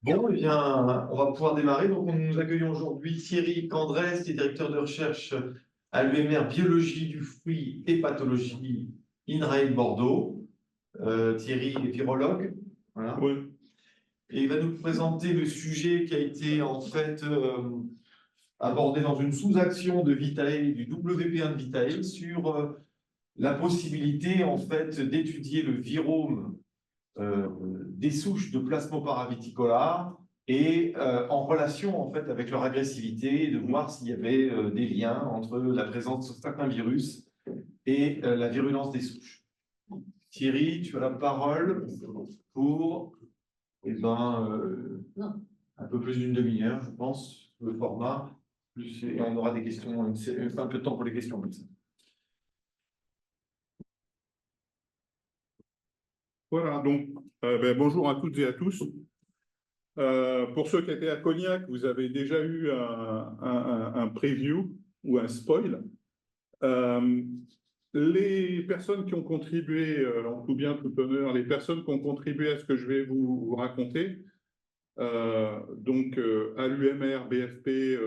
Bon, eh bien, on va pouvoir démarrer. Donc, nous accueillons aujourd'hui Thierry Candrès, qui est directeur de recherche à l'UMR Biologie du fruit et pathologie INRAE Bordeaux. Thierry est virologue. Voilà. Oui. Et il va nous présenter le sujet qui a été en fait abordé dans une sous-action de Vitae, du WP1 de Vitae, sur la possibilité en fait d'étudier le virome des souches de Plasmopara viticola et en relation en fait avec leur agressivité, et de voir s'il y avait des liens entre la présence de certains virus et la virulence des souches. Thierry, tu as la parole pour un peu plus d'une demi-heure, je pense, le format. Et on aura des questions, un peu de temps pour les questions comme ça. Voilà, donc bonjour à toutes et à tous. Pour ceux qui étaient à Cognac, vous avez déjà eu un preview ou un spoil. Les personnes qui ont contribué, en tout bien, tout honneur, les personnes qui ont contribué à ce que je vais vous raconter, donc à l'UMR, BFP,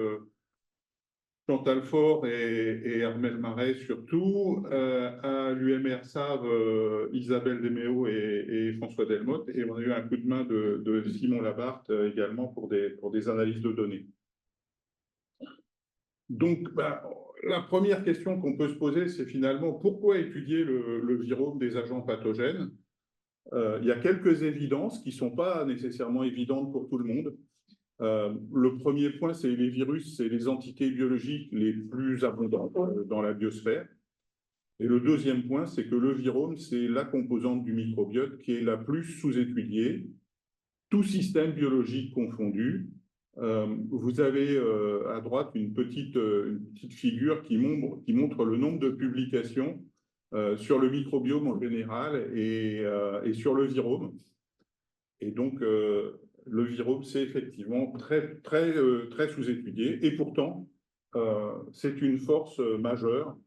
Chantal Faure et Hermel Marais surtout, à l'UMR SAV, Isabelle Desméaux et François Delmotte, et on a eu un coup de main de Simon Labarthe également pour des analyses de données. Donc, la première question qu'on peut se poser, c'est finalement pourquoi étudier le virome des agents pathogènes? Il y a quelques évidences qui ne sont pas nécessairement évidentes pour tout le monde. Le premier point, c'est les virus, c'est les entités biologiques les plus abondantes dans la biosphère. Et le deuxième point, c'est que le virome, c'est la composante du microbiote qui est la plus sous-étudiée, tout système biologique confondu. Vous avez à droite une petite figure qui montre le nombre de publications sur le microbiome en général et sur le virome. Et donc, le virome, c'est effectivement très sous-étudié. Et pourtant, c'est une force majeure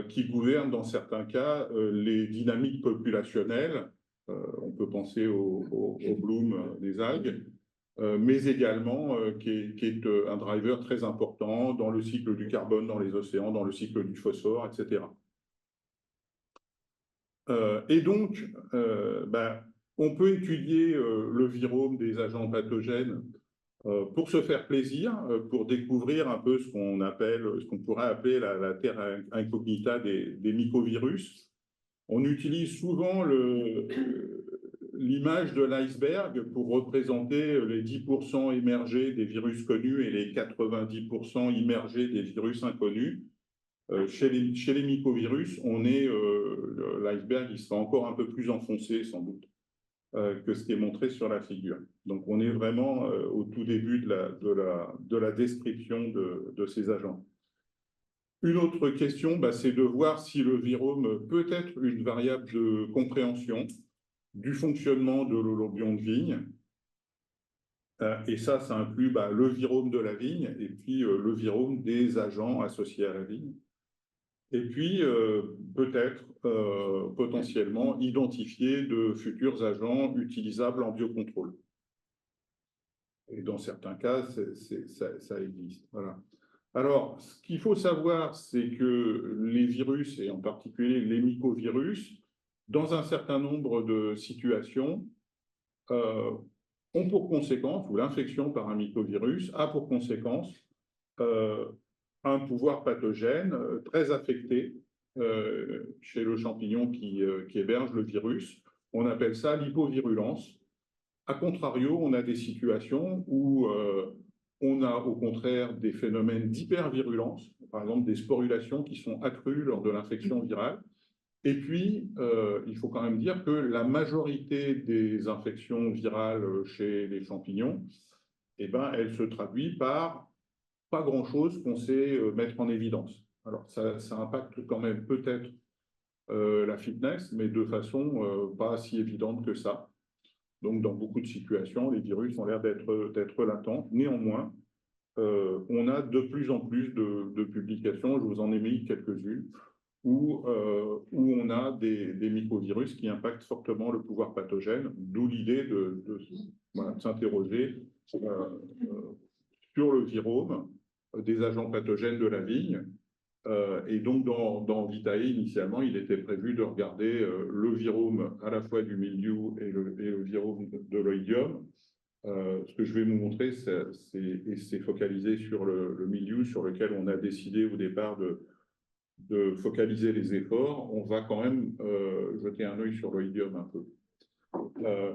qui gouverne dans certains cas les dynamiques populationnelles. On peut penser au bloom des algues, mais également qui est un driver très important dans le cycle du carbone dans les océans, dans le cycle du phosphore, etc. Et donc, on peut étudier le virome des agents pathogènes pour se faire plaisir, pour découvrir un peu ce qu'on pourrait appeler la terre incognita des mycovirus. On utilise souvent l'image de l'iceberg pour représenter les 10% émergés des virus connus et les 90% immergés des virus inconnus. Chez les mycovirus, l'iceberg, il sera encore un peu plus enfoncé sans doute que ce qui est montré sur la figure. Donc on est vraiment au tout début de la description de ces agents. Une autre question, c'est de voir si le virome peut être une variable de compréhension du fonctionnement de l'holobion de vigne. Et ça inclut le virome de la vigne et puis le virome des agents associés à la vigne. Et puis, peut-être, potentiellement, identifier de futurs agents utilisables en biocontrôle. Et dans certains cas, ça existe. Voilà. Alors, ce qu'il faut savoir, c'est que les virus, et en particulier les mycovirus, dans un certain nombre de situations, ont pour conséquence, ou l'infection par un mycovirus a pour conséquence un pouvoir pathogène très affecté chez le champignon qui héberge le virus. On appelle ça l'hypovirulence. A contrario, on a des situations où on a au contraire des phénomènes d'hypervirulence, par exemple des sporulations qui sont accrues lors de l'infection virale. Et puis, il faut quand même dire que la majorité des infections virales chez les champignons, elle se traduit par pas grand-chose qu'on sait mettre en évidence. Alors, ça impacte quand même peut-être la fitness, mais de façon pas si évidente que ça. Donc, dans beaucoup de situations, les virus ont l'air d'être latents. Néanmoins, on a de plus en plus de publications, je vous en ai mis quelques-unes, où on a des microvirus qui impactent fortement le pouvoir pathogène, d'où l'idée voilà, s'interroger sur le virome des agents pathogènes de la vigne. Et donc, dans Vitae, initialement, il était prévu de regarder le virome à la fois du mildiou et le virome de l'oïdium. Ce que je vais vous montrer, c'est focalisé sur le mildiou, sur lequel on a décidé au départ de focaliser les efforts. On va quand même jeter un œil sur l'oïdium un peu.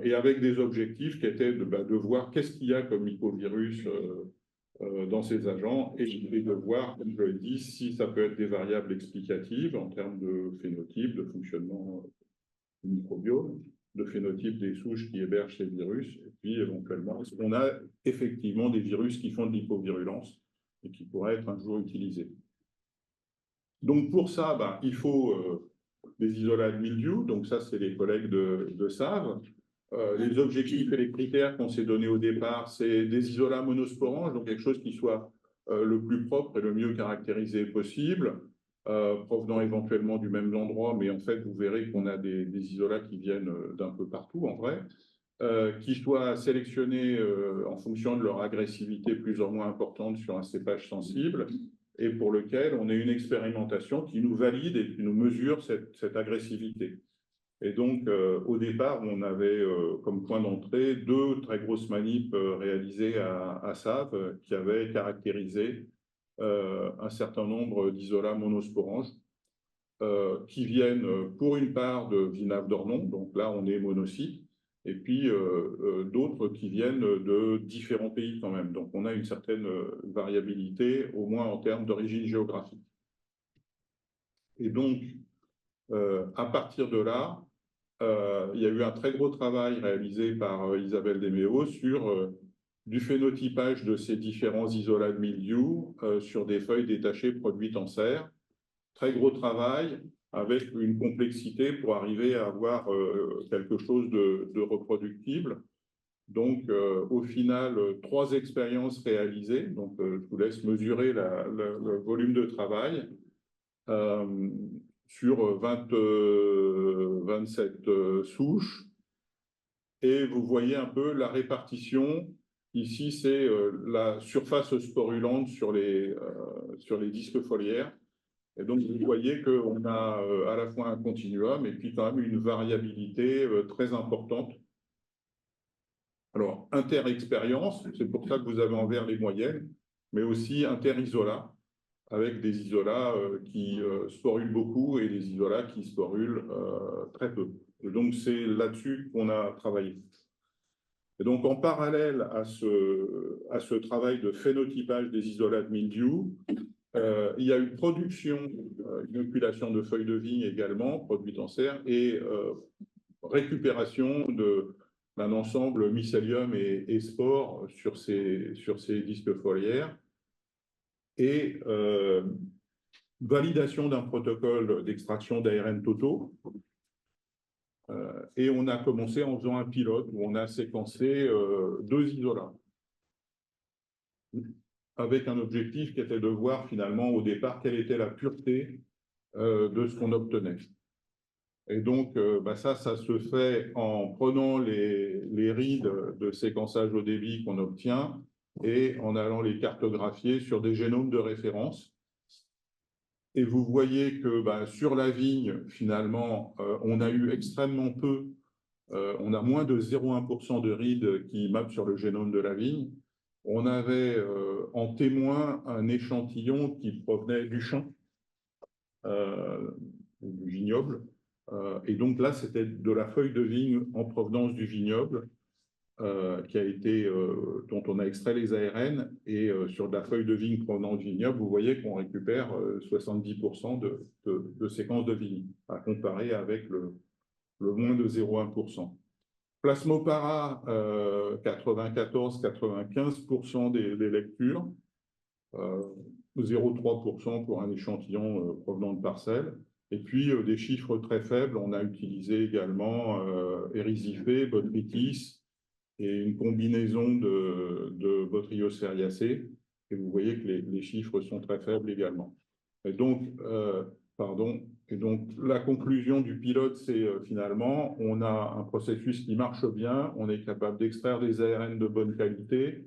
Et avec des objectifs qui étaient de voir qu'est-ce qu'il y a comme mycovirus dans ces agents et de voir, comme je l'ai dit, si ça peut être des variables explicatives en termes de phénotype, de fonctionnement du microbiome, de phénotype des souches qui hébergent ces virus, et puis éventuellement, est-ce qu'on a effectivement des virus qui font de l'hypovirulence et qui pourraient être un jour utilisés. Donc pour ça, il faut des isolats de mildiou, donc ça c'est les collègues de Save. Les objectifs et les critères qu'on s'est donnés au départ, c'est des isolats monosporanges, donc quelque chose qui soit le plus propre et le mieux caractérisé possible, provenant éventuellement du même endroit, mais en fait, vous verrez qu'on a des isolats qui viennent d'un peu partout, en vrai, qui soient sélectionnés en fonction de leur agressivité plus ou moins importante sur un cépage sensible, et pour lequel on a une expérimentation qui nous valide et qui nous mesure cette agressivité. Et donc, au départ, on avait comme point d'entrée 2 très grosses manips réalisées à Save qui avaient caractérisé un certain nombre d'isolats monosporanges qui viennent pour une part de Vinave d'Ornon, donc là on est monocyte, et puis d'autres qui viennent de différents pays quand même. Donc on a une certaine variabilité, au moins en termes d'origine géographique. Et donc, à partir de là, il y a eu un très gros travail réalisé par Isabelle Deméo sur du phénotypage de ces différents isolats de mildiou sur des feuilles détachées produites en serre. Très gros travail avec une complexité pour arriver à avoir quelque chose de reproductible. Donc, au final, 3 expériences réalisées. Donc, je vous laisse mesurer le volume de travail. Sur 27 souches. Et vous voyez un peu la répartition. Ici, c'est la surface sporulante sur les disques foliaires. Et donc, vous voyez qu'on a à la fois un continuum et puis quand même une variabilité très importante. Alors, inter-expérience, c'est pour ça que vous avez en vert les moyennes, mais aussi inter-isolat, avec des isolats qui sporulent beaucoup et des isolats qui sporulent très peu. Et donc, c'est là-dessus qu'on a travaillé. Et donc, en parallèle à ce travail de phénotypage des isolats de mildiou, il y a eu production, inoculation de feuilles de vigne également, produites en serre, et récupération d'un ensemble mycélium et spores sur ces disques foliaires. Et validation d'un protocole d'extraction d'ARN totaux. Et on a commencé en faisant un pilote où on a séquencé 2 isolats avec un objectif qui était de voir finalement au départ quelle était la pureté de ce qu'on obtenait. Et donc, ça se fait en prenant les rides de séquençage au débit qu'on obtient et en allant les cartographier sur des génomes de référence. Et vous voyez que sur la vigne, finalement, on a eu extrêmement peu, on a moins de 0,1% de rides qui mappent sur le génome de la vigne. On avait en témoin un échantillon qui provenait du champ, du vignoble. Et donc là, c'était de la feuille de vigne en provenance du vignoble, dont on a extrait les ARN, et sur de la feuille de vigne provenant du vignoble, vous voyez qu'on récupère 70% de séquences de vigne, à comparer avec le moins de 0,1%. Plasmopara, 94-95% des lectures, 0,3% pour un échantillon provenant de parcelles. Et puis des chiffres très faibles, on a utilisé également Erysiphée, Botrytis, et une combinaison de Botrytis ceriacea, et vous voyez que les chiffres sont très faibles également. Et donc, Pardon. Et donc, la conclusion du pilote, c'est finalement, on a un processus qui marche bien, on est capable d'extraire des ARN de bonne qualité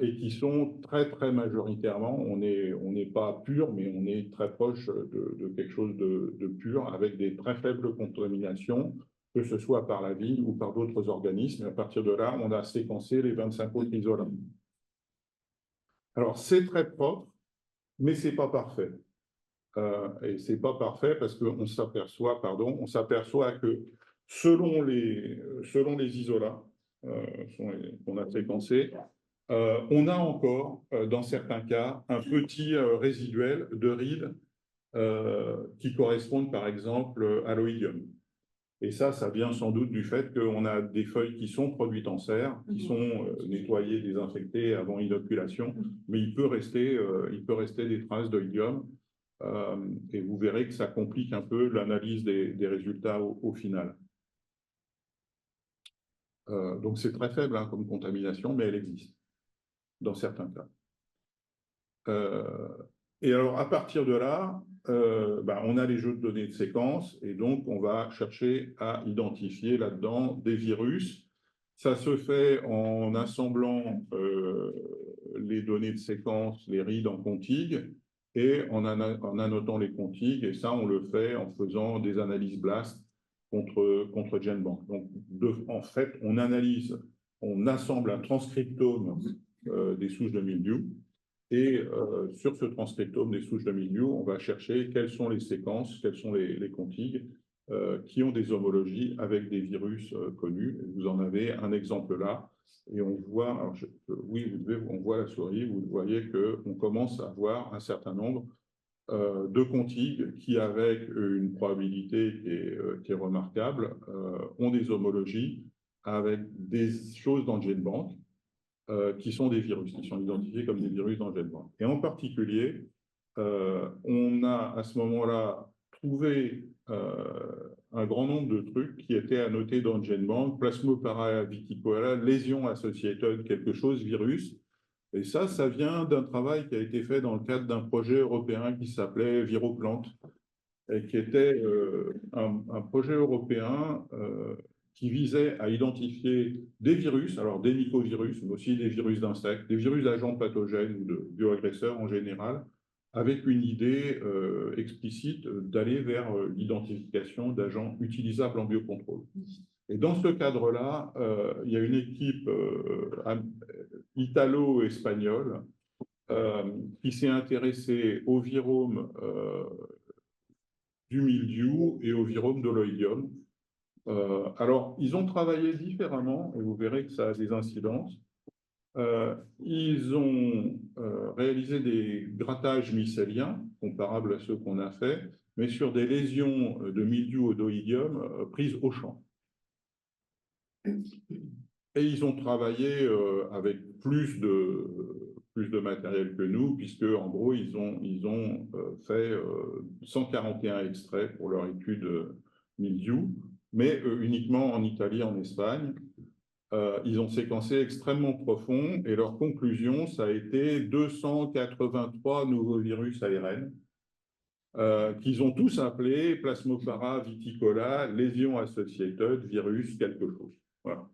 et qui sont très, très majoritairement, on n'est pas pur, mais on est très proche de quelque chose de pur avec des très faibles contaminations, que ce soit par la vigne ou par d'autres organismes. Et à partir de là, on a séquencé les 25 autres isolants. Alors, c'est très propre, mais ce n'est pas parfait. Et ce n'est pas parfait parce qu'on s'aperçoit, on s'aperçoit que selon les isolats qu'on a séquencés, on a encore, dans certains cas, un petit résiduel de rides qui correspondent, par exemple, à l'oïdium. Et ça vient sans doute du fait qu'on a des feuilles qui sont produites en serre, qui sont nettoyées, désinfectées avant inoculation, mais il peut rester des traces d'oïdium. Et vous verrez que ça complique un peu l'analyse des résultats au final. Donc c'est très faible comme contamination, mais elle existe dans certains cas. Et alors à partir de là, on a les jeux de données de séquence et donc on va chercher à identifier là-dedans des virus. Ça se fait en assemblant les données de séquence, les rides en contigue, et en annotant les contigues, et ça, on le fait en faisant des analyses BLAST contre GenBank. Donc, en fait, on assemble un transcriptome des souches de mildiou, et sur ce transcriptome des souches de mildiou, on va chercher quelles sont les séquences, quelles sont les contigues qui ont des homologies avec des virus connus. Vous en avez un exemple là. Et on voit, alors on voit la souris, vous voyez qu'on commence à voir un certain nombre de contigues qui, avec une probabilité qui est remarquable, ont des homologies avec des choses dans le GenBank qui sont des virus, qui sont identifiés comme des virus dans le GenBank. Et en particulier, on a à ce moment-là trouvé un grand nombre de trucs qui étaient annotés dans le GenBank, Plasmopara viticola, lésion associated, quelque chose, virus. Et ça vient d'un travail qui a été fait dans le cadre d'un projet européen qui s'appelait Viroplante, et qui était un projet européen qui visait à identifier des virus, alors des mycovirus, mais aussi des virus d'insectes, des virus d'agents pathogènes ou de bioagresseurs en général, avec une idée explicite d'aller vers l'identification d'agents utilisables en biocontrôle. Et dans ce cadre-là, il y a une équipe italo-espagnole qui s'est intéressée au virome du mildiou et au virome de l'oïdium. Alors, ils ont travaillé différemment, et vous verrez que ça a des incidences. Ils ont réalisé des grattages mycéliens, comparables à ceux qu'on a fait, mais sur des lésions de mildiou ou d'oïdium prises au champ. Et ils ont travaillé avec plus de matériel que nous, puisque en gros, ils ont fait 141 extraits pour leur étude mildiou, mais uniquement en Italie, en Espagne. Ils ont séquencé extrêmement profond, et leur conclusion, ça a été 283 nouveaux virus ARN, qu'ils ont tous appelés Plasmopara viticola, lésion associated, virus quelque chose. Voilà.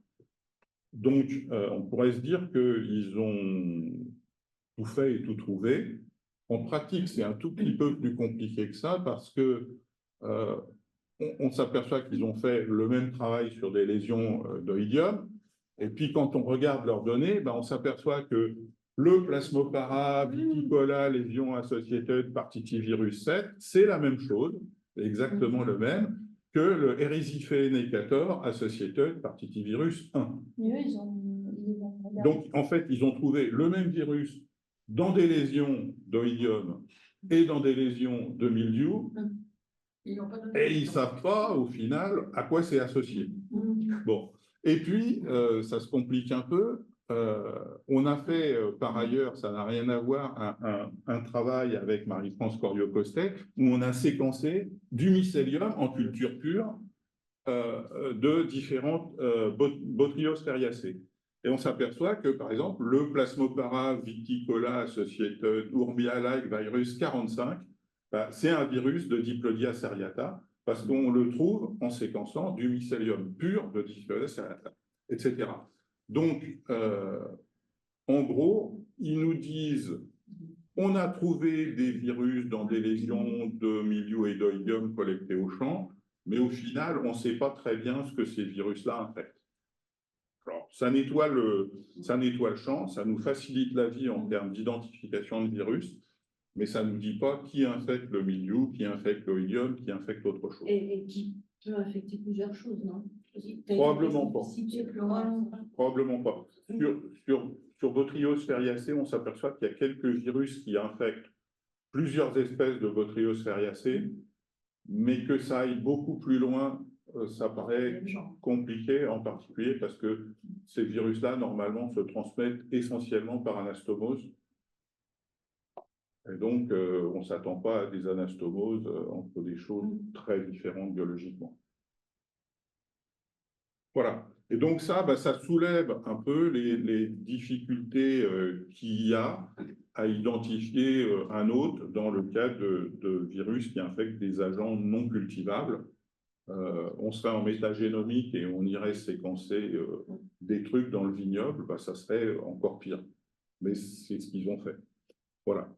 Donc, on pourrait se dire qu'ils ont tout fait et tout trouvé. En pratique, c'est un tout petit peu plus compliqué que ça parce que on s'aperçoit qu'ils ont fait le même travail sur des lésions d'oïdium. Et puis, quand on regarde leurs données, on s'aperçoit que le Plasmopara viticola, lésion associated partitivírus 7, c'est la même chose, exactement le même, que le Erysipenecator associated partitivírus 1. Donc, en fait, ils ont trouvé le même virus dans des lésions d'oïdium et dans des lésions de mildiou, et ils ne savent pas, au final, à quoi c'est associé. Bon. Et puis, ça se complique un peu. On a fait, par ailleurs, ça n'a rien à voir, un travail avec Marie-France Corio-Costet, où on a séquencé du mycélium en culture pure de différentes Botryosteriacées. Et on s'aperçoit que, par exemple, le Plasmopara viticola associated Urbia-like virus 45 C'est un virus de Diplodia seriata, parce qu'on le trouve en séquençant du mycélium pur de Diplodia seriata, etc. Donc, en gros, ils nous disent, on a trouvé des virus dans des lésions de milieu et d'oïdium collectés au champ, mais au final, on ne sait pas très bien ce que ces virus-là infectent. Alors, ça nettoie le champ, ça nous facilite la vie en termes d'identification de virus, mais ça ne nous dit pas qui infecte le milieu, qui infecte l'oïdium, qui infecte autre chose. Et qui peut infecter plusieurs choses, non? Probablement pas. Probablement pas. Sur Botrytis feriacea, on s'aperçoit qu'il y a quelques virus qui infectent plusieurs espèces de Botrytis feriacea, mais que ça aille beaucoup plus loin, ça paraît compliqué, en particulier parce que ces virus-là, normalement, se transmettent essentiellement par anastomose. Et donc, on ne s'attend pas à des anastomoses entre des choses très différentes biologiquement. Voilà. Et donc ça, ça soulève un peu les difficultés qu'il y a à identifier un hôte dans le cas de virus qui infectent des agents non cultivables. On serait en métagénomique et on irait séquencer des trucs dans le vignoble, ça serait encore pire. Mais c'est ce qu'ils ont fait. Voilà.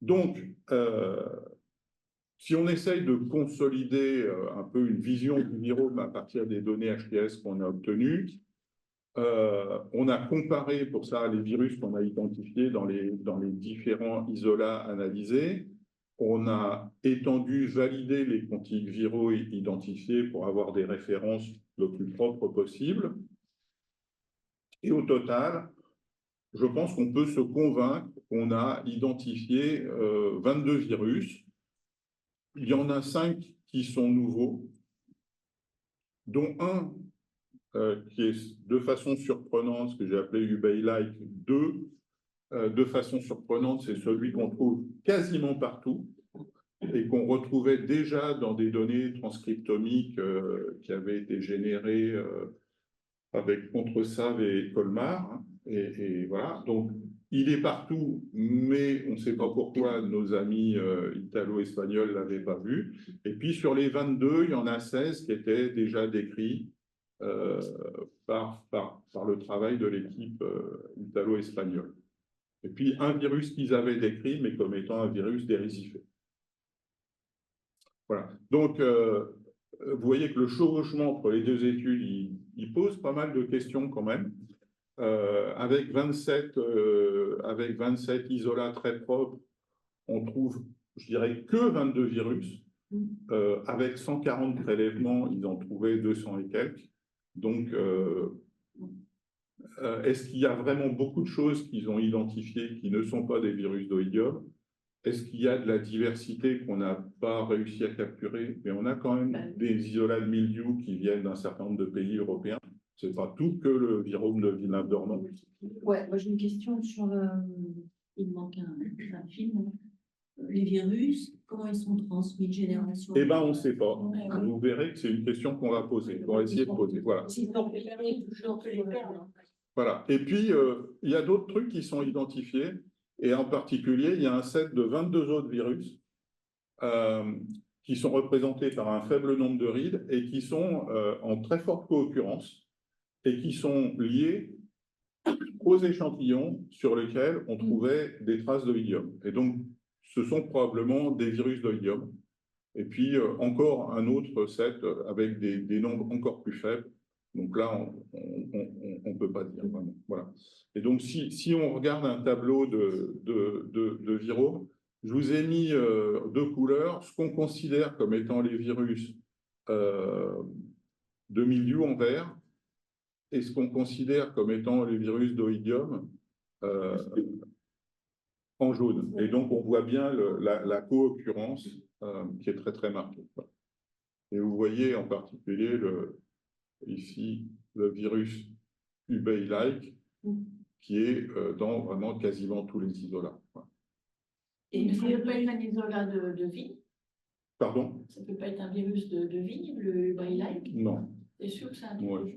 Donc, si on essaye de consolider un peu une vision du virome à partir des données HTS qu'on a obtenues, on a comparé pour ça les virus qu'on a identifiés dans les différents isolats analysés. On a étendu, validé les contigs viraux identifiés pour avoir des références le plus propres possible. Et au total, je pense qu'on peut se convaincre qu'on a identifié 22 virus. Il y en a 5 qui sont nouveaux, dont un qui est de façon surprenante, ce que j'ai appelé UBI-like 2, de façon surprenante, c'est celui qu'on trouve quasiment partout et qu'on retrouvait déjà dans des données transcriptomiques qui avaient été générées avec Contresave et Colmar. Et voilà, donc il est partout, mais on ne sait pas pourquoi nos amis italo-espagnols ne l'avaient pas vu. Et puis sur les 22, il y en a 16 qui étaient déjà décrits par le travail de l'équipe italo-espagnole. Et puis un virus qu'ils avaient décrit, mais comme étant un virus dérésifé. Voilà. Donc, vous voyez que le chevauchement entre les deux études, il pose pas mal de questions quand même. Avec 27 isolats très propres, on trouve, je dirais, que 22 virus. Avec 140 prélèvements, ils en trouvaient 200 et quelques. Donc, est-ce qu'il y a vraiment beaucoup de choses qu'ils ont identifiées qui ne sont pas des virus d'oïdium? Est-ce qu'il y a de la diversité qu'on n'a pas réussi à capturer? Mais on a quand même des isolats de milieu qui viennent d'un certain nombre de pays européens. Ce n'est pas tout que le virome de Villeneuve-d'Ornon. Ouais, moi j'ai une question sur il manque un film. Les virus, comment ils sont transmis de génération? Eh bien, on ne sait pas. Vous verrez que c'est une question qu'on va poser, qu'on va essayer de poser. Voilà. Voilà. Et puis, il y a d'autres trucs qui sont identifiés. Et en particulier, il y a un set de 22 autres virus qui sont représentés par un faible nombre de rides et qui sont en très forte co-occurrence et qui sont liés aux échantillons sur lesquels on trouvait des traces d'oïdium. Et donc, ce sont probablement des virus d'oïdium. Et puis, encore un autre set avec des nombres encore plus faibles. Donc là, on ne peut pas dire vraiment. Voilà. Et donc, si on regarde un tableau de viromes, je vous ai mis deux couleurs, ce qu'on considère comme étant les virus de milieu en vert et ce qu'on considère comme étant les virus d'oïdium en jaune. Et donc, on voit bien la co-occurrence qui est très, très marquée. Et vous voyez en particulier ici le virus UBI-like qui est dans vraiment quasiment tous les isolats. Et ça ne peut pas être un isolat de vigne? Pardon? Ça ne peut pas être un virus de vigne, le UBI-like? Non. C'est sûr que c'est un Ouais.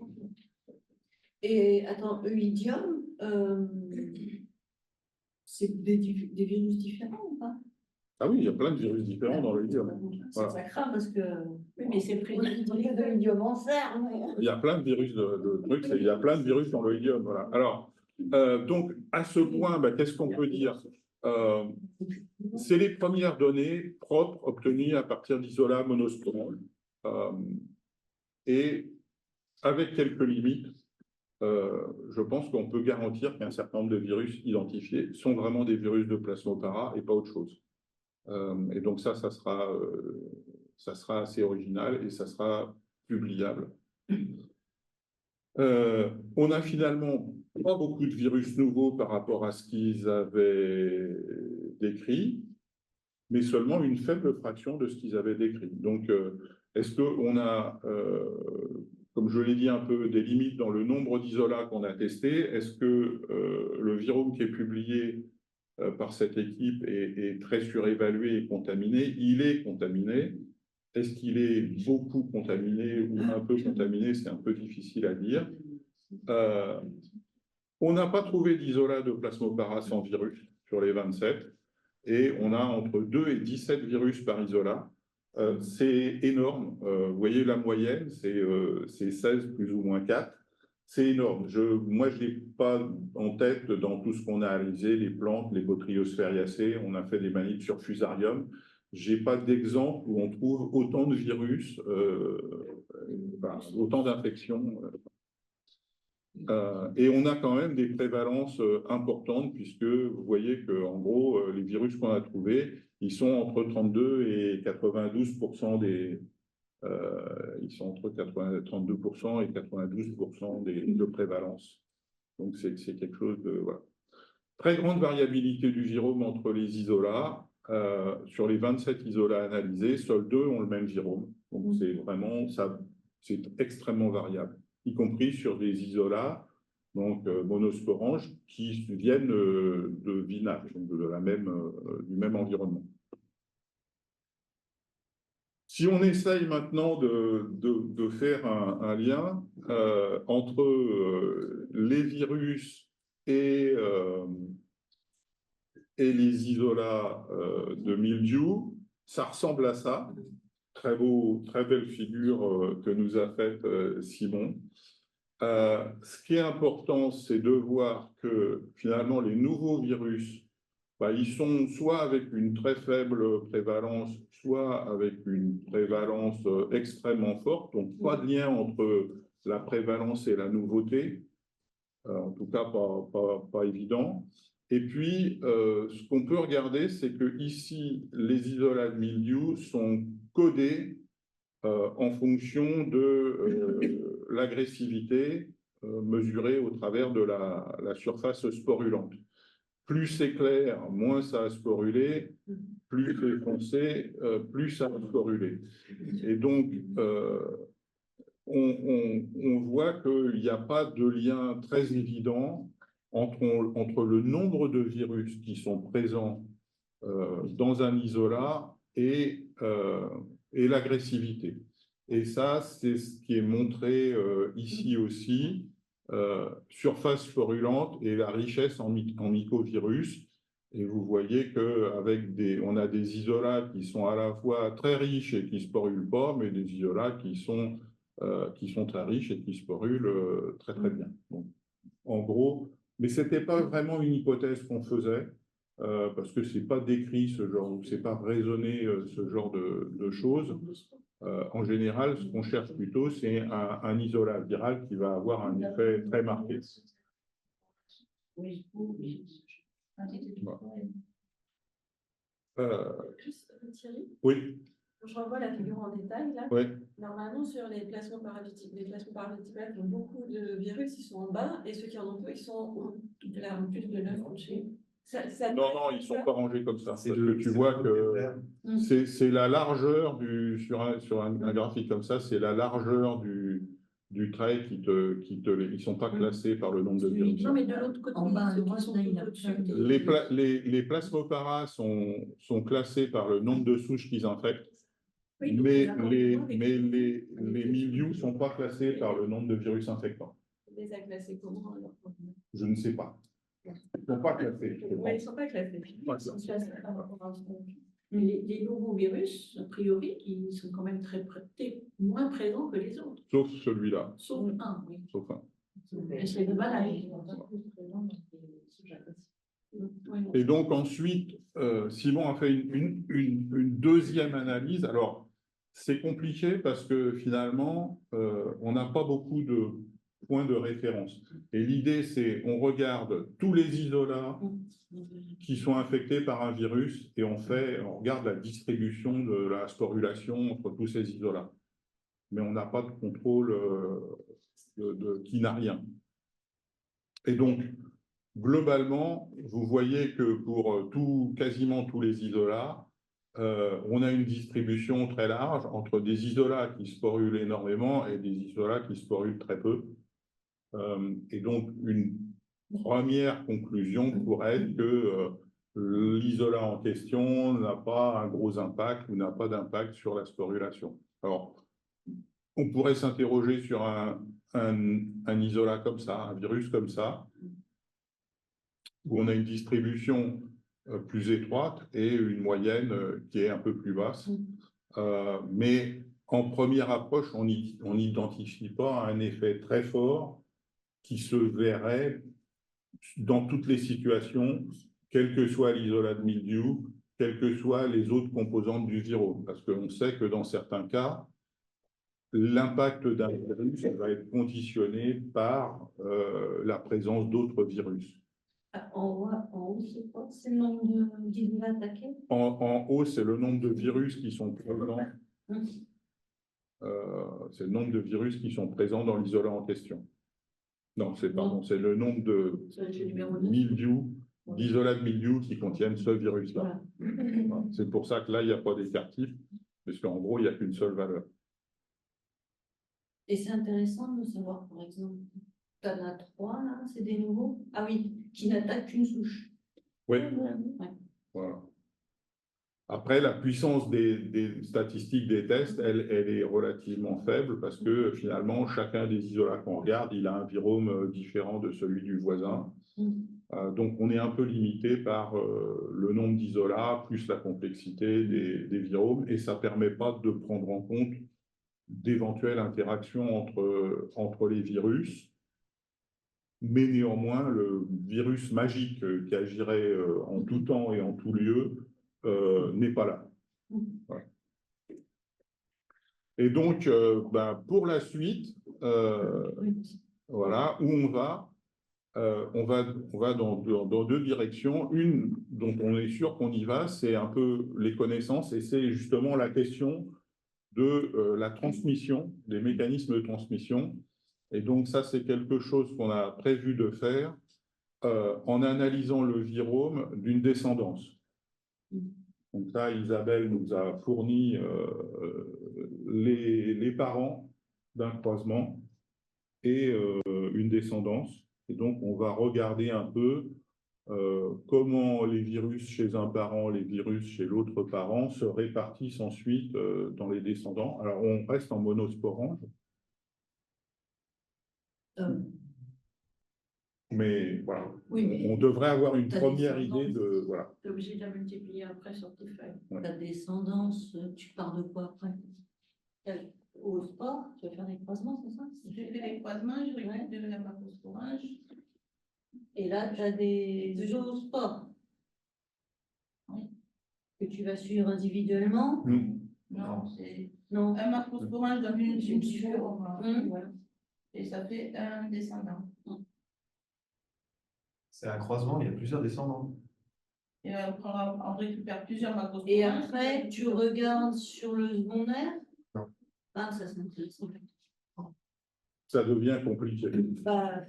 Et attends, Oïdium, c'est des virus différents ou pas? Ah oui, il y a plein de virus différents dans le idiome. Voilà. Ça craint parce que. Oui, mais c'est prévu. Il y a plein de virus de trucs, il y a plein de virus dans le idiome. Voilà. Alors, donc, à ce point, qu'est-ce qu'on peut dire? C'est les premières données propres obtenues à partir d'isola monosporange. Et avec quelques limites, je pense qu'on peut garantir qu'un certain nombre de virus identifiés sont vraiment des virus de Plasmopara et pas autre chose. Et donc ça sera assez original et ça sera publiable. On a finalement pas beaucoup de virus nouveaux par rapport à ce qu'ils avaient décrit, mais seulement une faible fraction de ce qu'ils avaient décrit. Donc, est-ce qu'on a, comme je l'ai dit un peu, des limites dans le nombre d'isolats qu'on a testés? Est-ce que le virome qui est publié par cette équipe est très surévalué et contaminé? Il est contaminé. Est-ce qu'il est beaucoup contaminé ou un peu contaminé? C'est un peu difficile à dire. On n'a pas trouvé d'isolat de Plasmopara sans virus sur les 27 et on a entre 2 et 17 virus par isolat. C'est énorme. Vous voyez la moyenne, c'est 16 plus ou moins 4. C'est énorme. Moi, je n'ai pas en tête dans tout ce qu'on a analysé, les plantes, les Botryospheriacées, on a fait des manips sur Fusarium. Je n'ai pas d'exemple où on trouve autant de virus, autant d'infections. Et on a quand même des prévalences importantes, puisque vous voyez qu'en gros, les virus qu'on a trouvés, ils sont entre 32 et 92% des... ils sont entre 32% et 92% de prévalence. Donc, c'est quelque chose de... Voilà. Très grande variabilité du virome entre les isolats. Sur les 27 isolats analysés, seuls 2 ont le même virome. Donc, c'est vraiment... c'est extrêmement variable, y compris sur des isolats donc monosporanges qui viennent de Vinac, donc du même environnement. Si on essaye maintenant de faire un lien entre les virus et les isolats de mildiou, ça ressemble à ça. Très belle figure que nous a faite Simon. Ce qui est important, c'est de voir que finalement les nouveaux virus, ils sont soit avec une très faible prévalence, soit avec une prévalence extrêmement forte, donc pas de lien entre la prévalence et la nouveauté, en tout cas pas évident. Et puis, ce qu'on peut regarder, c'est que ici, les isolats de mildiou sont codés en fonction de l'agressivité mesurée au travers de la surface sporulente. Plus c'est clair, moins ça a sporulé, plus c'est foncé, plus ça a sporulé. Et donc, on voit qu'il n'y a pas de lien très évident entre le nombre de virus qui sont présents dans un isolat et l'agressivité. Et ça, c'est ce qui est montré ici aussi, surface sporulente et la richesse en mycovirus. Et vous voyez qu'on a des isolats qui sont à la fois très riches et qui ne sporulent pas, mais des isolats qui sont très riches et qui sporulent très très bien. Donc, en gros, mais ce n'était pas vraiment une hypothèse qu'on faisait. Parce que ce n'est pas décrit ce genre, c'est pas raisonné ce genre de choses. En général, ce qu'on cherche plutôt, c'est un isolat viral qui va avoir un effet très marqué. Juste, Thierry, Oui. je revois la figure en détail là. Oui. Normalement, sur les plasmoparavitypes, qui ont beaucoup de virus, ils sont en bas, et ceux qui en ont peu, ils sont en haut. Là, en plus de 9 rangées. Non, ils ne sont pas rangés comme ça. Parce que tu vois que c'est la largeur sur un graphique comme ça, c'est la largeur du trait qui ils sont pas classés par le nombre de virus. Non, mais de l'autre côté, ceux qui sont tout au-dessus. Les plasmoparas sont classés par le nombre de souches qu'ils infectent. Oui, mais les mildiou ne sont pas classés par le nombre de virus infectants. On les a classés comment alors? Je ne sais pas. Ils ne sont pas classés. Oui, ils ne sont pas classés. Ouais, Ils sont classés par rapport à Les nouveaux virus, a priori, ils sont quand même moins présents que les autres. Sauf celui-là, Sauf un, oui. sauf un. Et c'est le malade. Et donc ensuite, Simon a fait une deuxième analyse. Alors, c'est compliqué parce que finalement, on n'a pas beaucoup de points de référence. Et l'idée, c'est on regarde tous les isolats qui sont infectés par un virus et on regarde la distribution de la sporulation entre tous ces isolats. Mais on n'a pas de contrôle qui n'a rien. Et donc, globalement, vous voyez que pour quasiment tous les isolats, on a une distribution très large entre des isolats qui sporulent énormément et des isolats qui sporulent très peu. Et donc, une première conclusion pourrait être que l'isolat en question n'a pas un gros impact ou n'a pas d'impact sur la sporulation. Alors, on pourrait s'interroger sur un isolat comme ça, un virus comme ça, où on a une distribution plus étroite et une moyenne qui est un peu plus basse. Mais en première approche, on n'identifie pas un effet très fort qui se verrait dans toutes les situations, quel que soit l'isolat de mildiou, quelles que soient les autres composantes du virus. Parce qu'on sait que dans certains cas, l'impact d'un virus va être conditionné par la présence d'autres virus. En haut, c'est quoi? C'est le nombre d'isolats attaqués? En haut, c'est le nombre de virus qui sont présents. C'est le nombre de virus qui sont présents dans l'isolat en question. Non, c'est le nombre de mildiou, d'isolats de mildiou qui contiennent ce virus-là. Voilà. C'est pour ça que là, il n'y a pas d'écart type, parce qu'en gros, il n'y a qu'une seule valeur. Et c'est intéressant de savoir, par exemple, tu en as 3, là, c'est des nouveaux. Ah oui, qui n'attaquent qu'une souche. Oui. Ouais. Voilà. Après, la puissance des statistiques des tests, elle est relativement faible parce que finalement, chacun des isolats qu'on regarde, il a un virome différent de celui du voisin. Donc, on est un peu limité par le nombre d'isolats plus la complexité des viromes et ça ne permet pas de prendre en compte d'éventuelles interactions entre les virus. Mais néanmoins, le virus magique qui agirait en tout temps et en tout lieu n'est pas là. Voilà. Et donc, pour la suite, voilà, où on va dans deux directions. Une dont on est sûr qu'on y va, c'est un peu les connaissances et c'est justement la question de la transmission, des mécanismes de transmission. Et donc, ça, c'est quelque chose qu'on a prévu de faire en analysant le virome d'une descendance. Donc là, Isabelle nous a fourni les parents d'un croisement et une descendance. Et donc, on va regarder un peu comment les virus chez un parent, les virus chez l'autre parent se répartissent ensuite dans les descendants. Alors, on reste en monosporange. Mais voilà, on devrait avoir une première idée de... Voilà. Tu es obligé de la multiplier après sur tes feuilles. Ouais. Ta descendance, tu pars de quoi après? Au sport, tu vas faire des croisements, c'est ça? J'ai fait des croisements, j'ai récupéré la macrosporange. Et là, tu as des zoospores que tu vas suivre individuellement. Non, c'est Non. un macrosporange dans une tube Voilà. et ça fait un descendant. C'est un croisement, il y a plusieurs descendants. Et on récupère plusieurs macrosporanges. Et après, tu regardes sur le secondaire. Non. Ah, ça c'est intéressant. Ça devient compliqué. Voilà.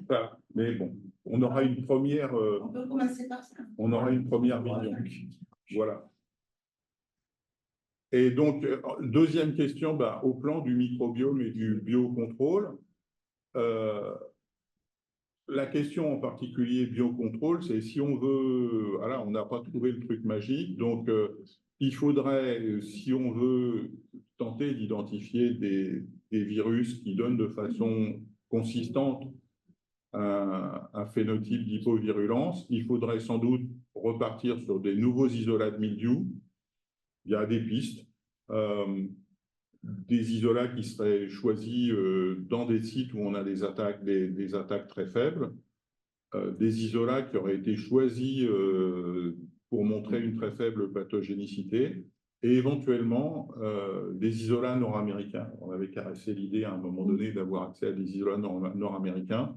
Mais bon, on aura une première... On peut commencer par ça. On aura une première vision. Voilà. Et donc, deuxième question, au plan du microbiome et du biocontrôle, la question en particulier biocontrôle, c'est si on veut, voilà, on n'a pas trouvé le truc magique, donc il faudrait, si on veut tenter d'identifier des virus qui donnent de façon consistante un phénotype d'hypovirulence, il faudrait sans doute repartir sur des nouveaux isolats de mildiou Il y a des pistes, des isolats qui seraient choisis dans des sites où on a des attaques très faibles, des isolats qui auraient été choisis pour montrer une très faible pathogénicité, et éventuellement des isolats nord-américains. On avait caressé l'idée à un moment donné d'avoir accès à des isolats nord-américains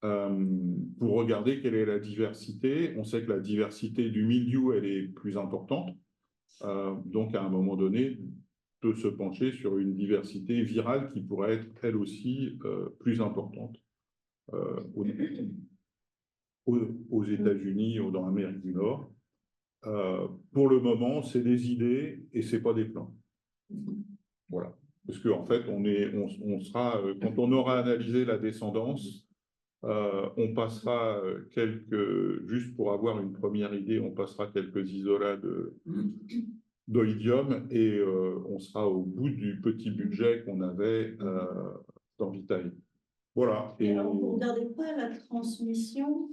pour regarder quelle est la diversité. On sait que la diversité du milieu, elle est plus importante. Donc, à un moment donné, peut se pencher sur une diversité virale qui pourrait être, elle aussi, plus importante aux États-Unis ou dans l'Amérique du Nord. Pour le moment, c'est des idées et ce n'est pas des plans. Voilà. Parce qu'en fait, on sera, quand on aura analysé la descendance, on passera juste pour avoir une première idée, on passera quelques isolats d'oïdium et on sera au bout du petit budget qu'on avait dans Vitae. Voilà. Et alors, vous ne regardez pas la transmission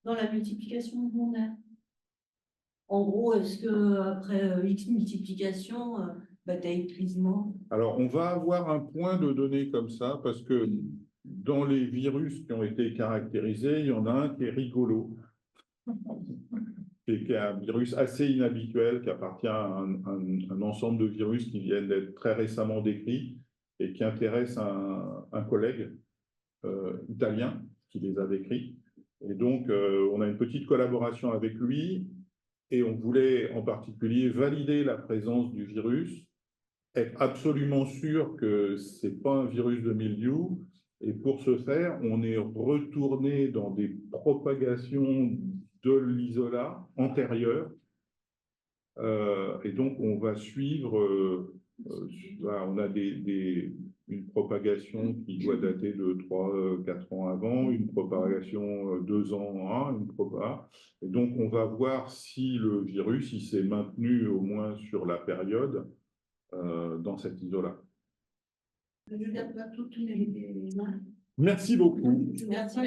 dans la multiplication qu'on a. En gros, est-ce qu'après X multiplication, tu as épuisement? Alors, on va avoir un point de données comme ça parce que dans les virus qui ont été caractérisés, il y en a un qui est rigolo, qui est un virus assez inhabituel, qui appartient à un ensemble de virus qui viennent d'être très récemment décrits et qui intéresse un collègue italien qui les a décrits. Et donc, on a une petite collaboration avec lui et on voulait en particulier valider la présence du virus, être absolument sûr que ce n'est pas un virus de milieu. Et pour ce faire, on est retourné dans des propagations de l'isolat antérieure. Et donc, on va suivre, on a une propagation qui doit dater de 3-4 ans avant, une propagation 2 ans, et donc on va voir si le virus il s'est maintenu au moins sur la période dans cet isolat. Je ne garde pas toutes les mains. Merci beaucoup. Merci.